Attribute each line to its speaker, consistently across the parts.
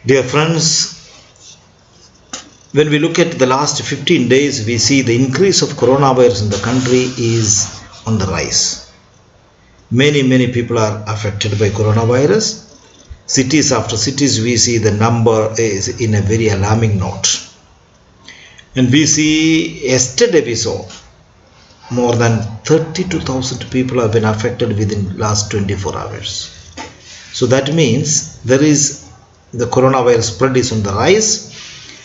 Speaker 1: Dear friends, when we look at the last 15 days, we see the increase of coronavirus in the country is on the rise. Many people are affected by coronavirus. Cities after cities, we see the number is in a very alarming note. And we see, yesterday we saw more than 32,000 people have been affected within last 24 hours. So that means the coronavirus spread is on the rise,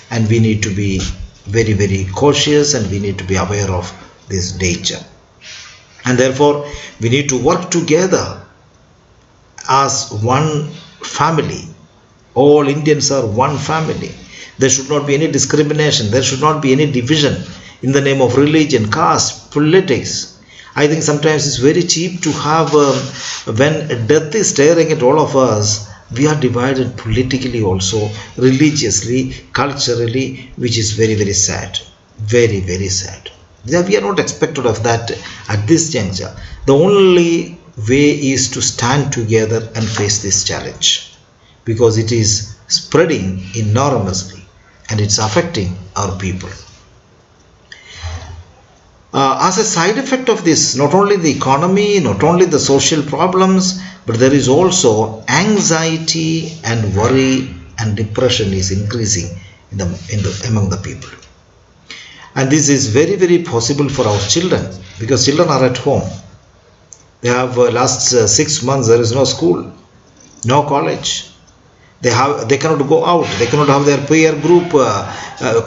Speaker 1: and we need to be very cautious, and we need to be aware of this danger. And therefore, we need to work together as one family. All Indians are one family. There should not be any discrimination. There should not be any division in the name of religion, caste, politics. I think sometimes it's very cheap to have, when death is staring at all of us, we are divided politically also, religiously, culturally, which is very sad. Very sad. We are not expected of that at this juncture. The only way is to stand together and face this challenge, because it is spreading enormously and it's affecting our people. As a side effect of this, not only the economy, not only the social problems, but there is also anxiety and worry and depression is increasing among the people. And this is very possible for our children, because children are at home. They have last 6 months there is no school, no college. They cannot go out. They cannot have their peer group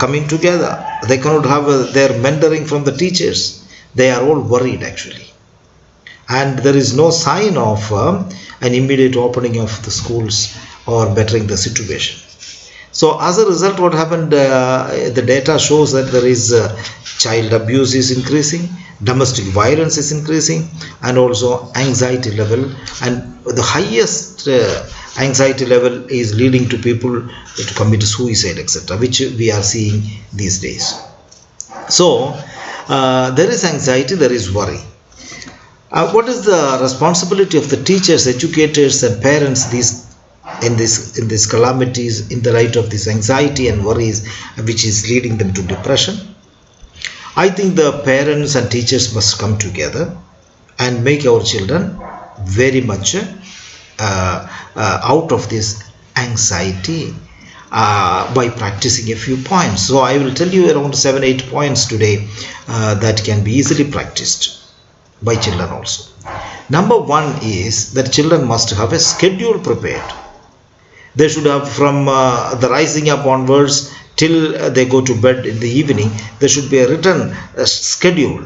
Speaker 1: coming together. They cannot have their mentoring from the teachers. They are all worried actually. And there is no sign of an immediate opening of the schools or bettering the situation. So as a result, what happened, the data shows that there is child abuse is increasing, domestic violence is increasing, and also anxiety level. And the highest anxiety level is leading to people to commit suicide, etc., which we are seeing these days. So there is anxiety, there is worry. What is the responsibility of the teachers, educators, and parents in these calamities, in the light of this anxiety and worries, which is leading them to depression? I think the parents and teachers must come together and make our children very much out of this anxiety by practicing a few points. So I will tell you around 7-8 points today that can be easily practiced by children also. Number one is that children must have a schedule prepared. They should have, from the rising up onwards till they go to bed in the evening, there should be a written schedule,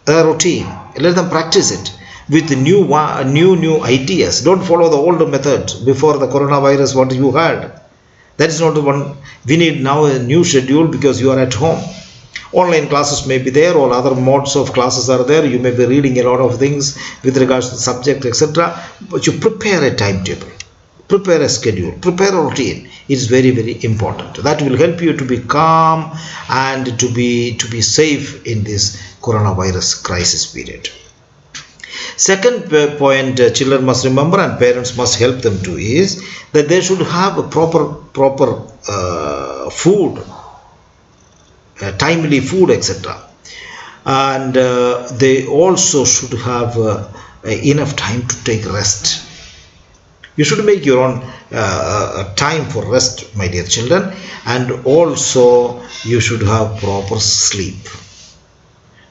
Speaker 1: a routine. Let them practice it with new ideas. Don't follow the old methods before the coronavirus, what you had. That is not the one. We need now a new schedule, because you are at home. Online classes may be there, or other modes of classes are there. You may be reading a lot of things with regards to the subject, etc. But you prepare a timetable, prepare a schedule, prepare a routine. It is very important. That will help you to be calm and to be safe in this coronavirus crisis period. Second point children must remember, and parents must help them to, is that they should have a proper food, timely food, etc. And they also should have enough time to take rest. You should make your own time for rest, my dear children, and also you should have proper sleep.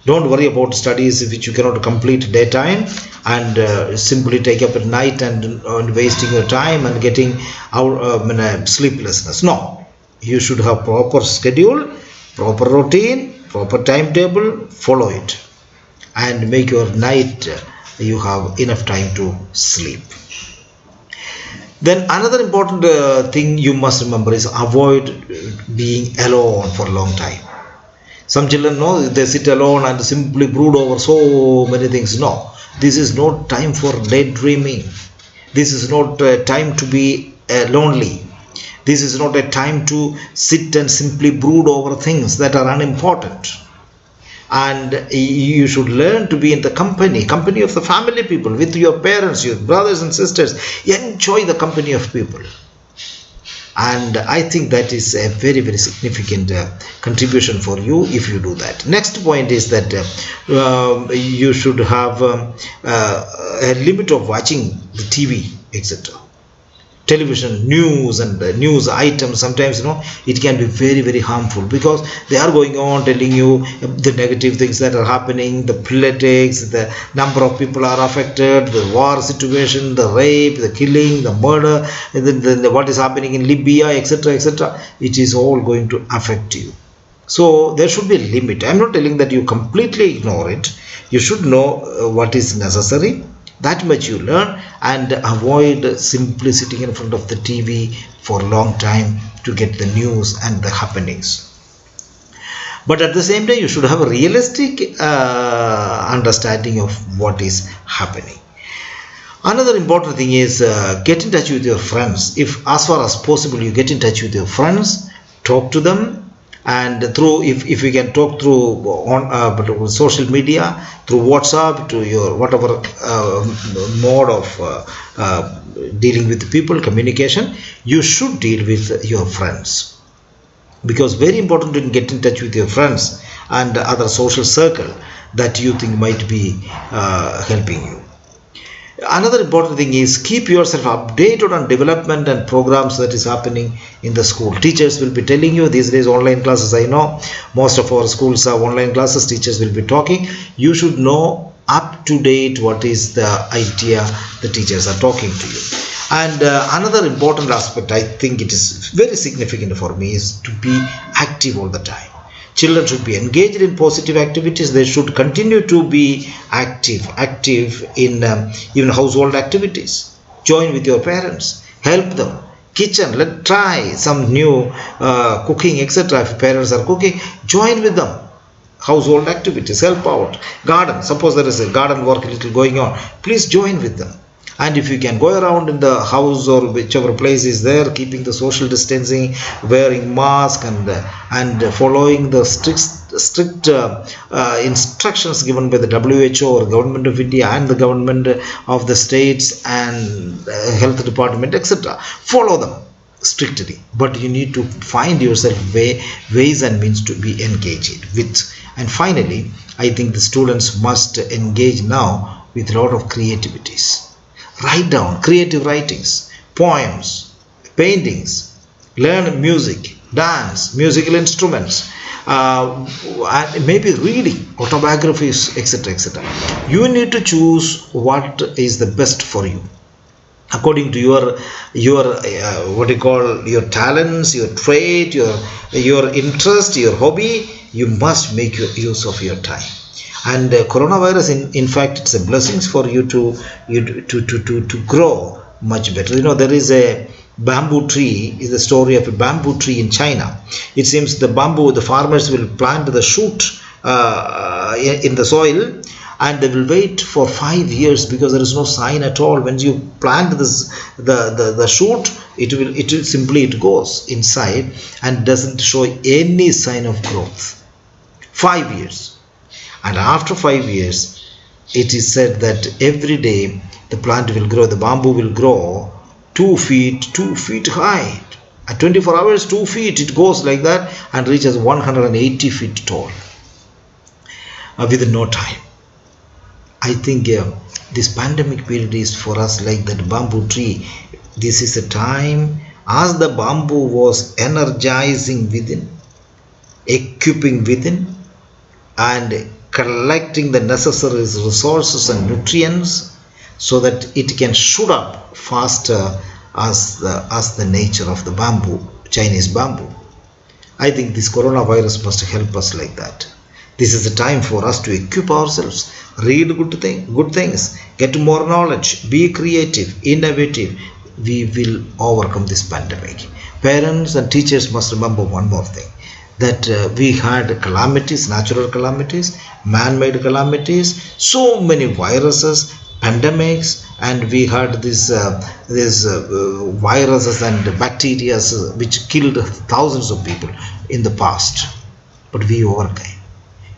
Speaker 1: Don't worry about studies which you cannot complete daytime and simply take up at night and wasting your time and getting sleeplessness. No, you should have proper schedule, proper routine, proper timetable. Follow it and make your night you have enough time to sleep. Then another important thing you must remember is avoid being alone for a long time. Some children know they sit alone and simply brood over so many things. No, this is not time for daydreaming. This is not a time to be lonely. This is not a time to sit and simply brood over things that are unimportant. And you should learn to be in the company of the family people, with your parents, your brothers and sisters. Enjoy the company of people. and I think that is a very very significant contribution for you if you do that. Next point is that you should have a limit of watching the TV, etc. Television news and news items, sometimes it can be very very harmful, because they are going on telling you the negative things that are happening, the politics, the number of people are affected, the war situation, the rape, the killing, the murder, what is happening in Libya, etc., etc. It is all going to affect you. So there should be a limit. I am not telling that you completely ignore it. You should know what is necessary. That much you learn, and avoid simply sitting in front of the TV for a long time to get the news and the happenings. But at the same time, you should have a realistic understanding of what is happening. Another important thing is get in touch with your friends. If as far as possible you get in touch with your friends, talk to them, and through if you can talk through on social media, through WhatsApp, to your whatever mode of dealing with people, communication, you should deal with your friends, because very important to get in touch with your friends and other social circle that you think might be helping you. Another important thing is keep yourself updated on development and programs that is happening in the school. Teachers will be telling you these days, online classes, I know most of our schools have online classes, teachers will be talking. You should know up to date what is the idea the teachers are talking to you. And another important aspect, I think it is very significant for me, is to be active all the time. Children should be engaged in positive activities. They should continue to be active in even household activities. Join with your parents, help them. Kitchen, let's try some new cooking, etc. If parents are cooking, join with them. Household activities, help out. Garden, suppose there is a garden work a little going on, please join with them. And if you can go around in the house or whichever place is there, keeping the social distancing, wearing mask, and following the strict instructions given by the WHO or Government of India and the government of the states and health department, etc. Follow them strictly, but you need to find yourself ways and means to be engaged with. And finally, I think the students must engage now with a lot of creativities. Write down creative writings, poems, paintings, learn music, dance, musical instruments, and maybe reading, autobiographies, etc., etc. You need to choose what is the best for you, according to your what you call your talents, your trait, your interest, your hobby. You must make use of your time. And coronavirus, in fact, it's a blessing for you to grow much better. There is a bamboo tree, is the story of a bamboo tree in China. It seems the farmers will plant the shoot in the soil, and they will wait for 5 years because there is no sign at all. When you plant the shoot, it goes inside and doesn't show any sign of growth. 5 years. And after 5 years, it is said that every day the plant will grow, the bamboo will grow 2 feet high. At 24 hours, 2 feet, it goes like that and reaches 180 feet tall within no time. I think this pandemic period is for us like that bamboo tree. This is a time as the bamboo was energizing within, equipping within, and collecting the necessary resources and nutrients so that it can shoot up faster as the nature of the bamboo, Chinese bamboo. I think this coronavirus must help us like that. This is the time for us to equip ourselves, read good things, get more knowledge, be creative, innovative. We will overcome this pandemic. Parents and teachers must remember one more thing, that we had calamities, natural calamities, man-made calamities, so many viruses, pandemics, and we had these viruses and bacteria which killed thousands of people in the past. But we overcame.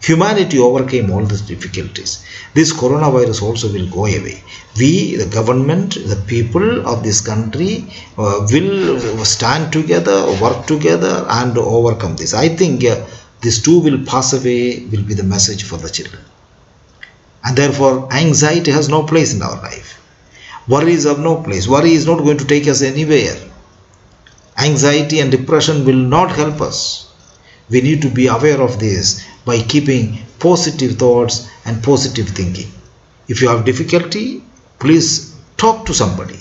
Speaker 1: Humanity overcame all these difficulties. This coronavirus also will go away. We, the government, the people of this country will stand together, work together and overcome this. I think this too will pass away, will be the message for the children. And therefore, anxiety has no place in our life. Worries have no place. Worry is not going to take us anywhere. Anxiety and depression will not help us. We need to be aware of this by keeping positive thoughts and positive thinking. If you have difficulty, please talk to somebody.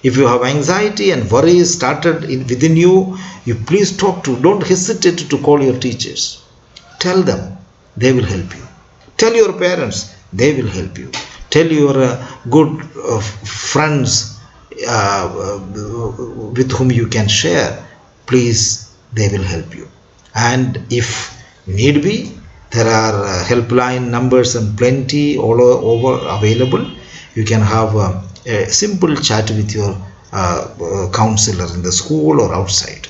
Speaker 1: If you have anxiety and worries started within you, you please talk to. Don't hesitate to call your teachers. Tell them, they will help you. Tell your parents, they will help you. Tell your good friends with whom you can share, please, they will help you. And if need be, there are helpline numbers and plenty all over available. You can have a simple chat with your counselor in the school or outside.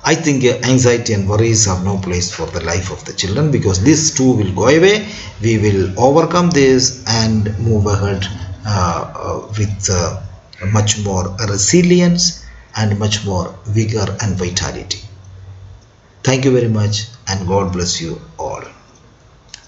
Speaker 1: I think anxiety and worries have no place for the life of the children, because this too will go away. We will overcome this and move ahead with much more resilience and much more vigor and vitality. Thank you very much, and God bless you all.